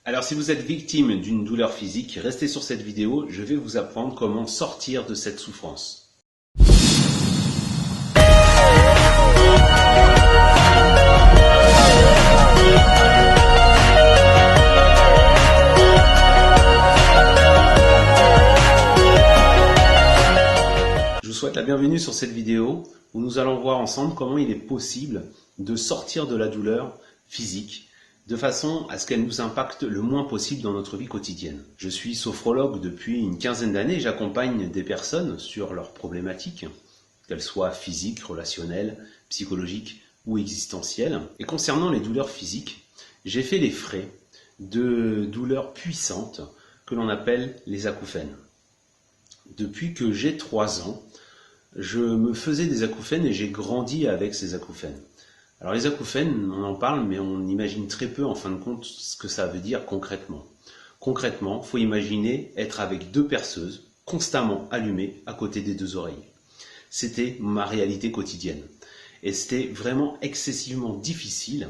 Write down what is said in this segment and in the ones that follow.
Alors si vous êtes victime d'une douleur physique, restez sur cette vidéo, je vais vous apprendre comment sortir de cette souffrance. Je vous souhaite la bienvenue sur cette vidéo où nous allons voir ensemble comment il est possible de sortir de la douleur physique de façon à ce qu'elle nous impacte le moins possible dans notre vie quotidienne. Je suis sophrologue depuis une quinzaine d'années et j'accompagne des personnes sur leurs problématiques, qu'elles soient physiques, relationnelles, psychologiques ou existentielles. Et concernant les douleurs physiques, j'ai fait les frais de douleurs puissantes que l'on appelle les acouphènes. Depuis que j'ai 3 ans, je me faisais des acouphènes et j'ai grandi avec ces acouphènes. Alors les acouphènes, on en parle, mais on imagine très peu en fin de compte ce que ça veut dire concrètement. Concrètement, il faut imaginer être avec 2 perceuses constamment allumées à côté des 2 oreilles. C'était ma réalité quotidienne. Et c'était vraiment excessivement difficile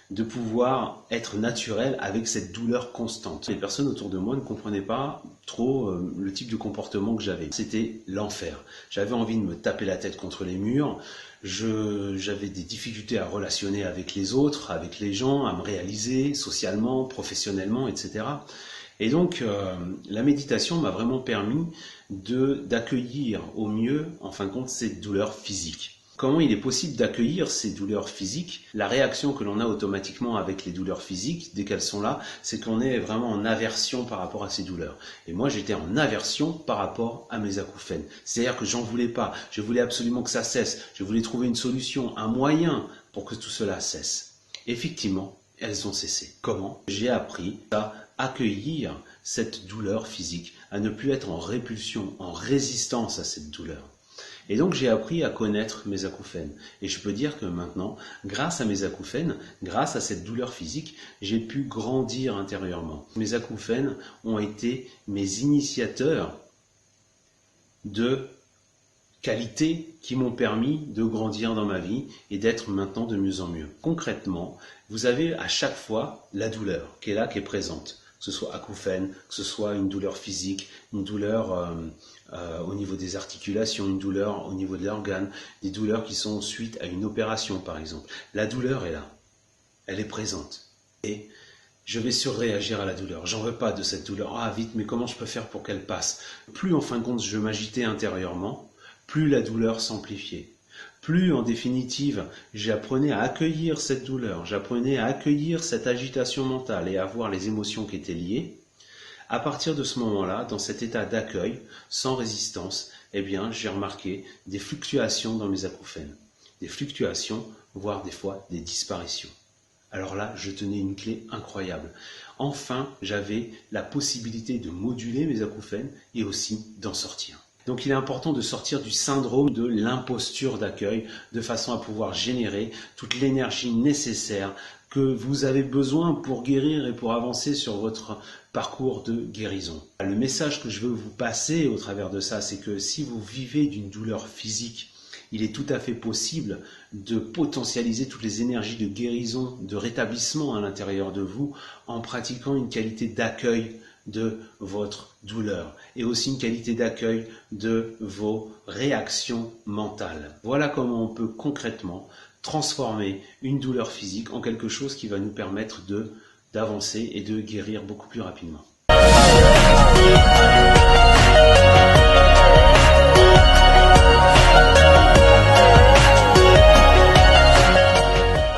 de pouvoir être naturel avec cette douleur constante. Les personnes autour de moi ne comprenaient pas trop le type de comportement que j'avais. C'était l'enfer. J'avais envie de me taper la tête contre les murs. J'avais des difficultés à relationner avec les autres, avec les gens, à me réaliser socialement, professionnellement, etc. Et donc, la méditation m'a vraiment permis d'accueillir au mieux, en fin de compte, cette douleur physique. Comment il est possible d'accueillir ces douleurs physiques? La réaction que l'on a automatiquement avec les douleurs physiques, dès qu'elles sont là, c'est qu'on est vraiment en aversion par rapport à ces douleurs. Et moi, j'étais en aversion par rapport à mes acouphènes. C'est-à-dire que j'en voulais pas. Je voulais absolument que ça cesse. Je voulais trouver une solution, un moyen pour que tout cela cesse. Effectivement, elles ont cessé. Comment? J'ai appris à accueillir cette douleur physique, à ne plus être en répulsion, en résistance à cette douleur. Et donc j'ai appris à connaître mes acouphènes. Et je peux dire que maintenant, grâce à mes acouphènes, grâce à cette douleur physique, j'ai pu grandir intérieurement. Mes acouphènes ont été mes initiateurs de qualités qui m'ont permis de grandir dans ma vie et d'être maintenant de mieux en mieux. Concrètement, vous avez à chaque fois la douleur qui est là, qui est présente. Que ce soit acouphène, que ce soit une douleur physique, une douleur au niveau des articulations, une douleur au niveau de l'organe, des douleurs qui sont suite à une opération par exemple. La douleur est là, elle est présente. Et je vais surréagir à la douleur. J'en veux pas de cette douleur. Ah vite, mais comment je peux faire pour qu'elle passe? Plus en fin de compte je m'agitais intérieurement, plus la douleur s'amplifiait. Plus, en définitive, j'apprenais à accueillir cette douleur, j'apprenais à accueillir cette agitation mentale et à voir les émotions qui étaient liées, à partir de ce moment-là, dans cet état d'accueil, sans résistance, eh bien, j'ai remarqué des fluctuations dans mes acouphènes. Des fluctuations, voire des fois des disparitions. Alors là, je tenais une clé incroyable. Enfin, j'avais la possibilité de moduler mes acouphènes et aussi d'en sortir. Donc il est important de sortir du syndrome de l'imposture d'accueil de façon à pouvoir générer toute l'énergie nécessaire que vous avez besoin pour guérir et pour avancer sur votre parcours de guérison. Le message que je veux vous passer au travers de ça, c'est que si vous vivez d'une douleur physique, il est tout à fait possible de potentialiser toutes les énergies de guérison, de rétablissement à l'intérieur de vous en pratiquant une qualité d'accueil de votre douleur et aussi une qualité d'accueil de vos réactions mentales. Voilà comment on peut concrètement transformer une douleur physique en quelque chose qui va nous permettre d'avancer et de guérir beaucoup plus rapidement.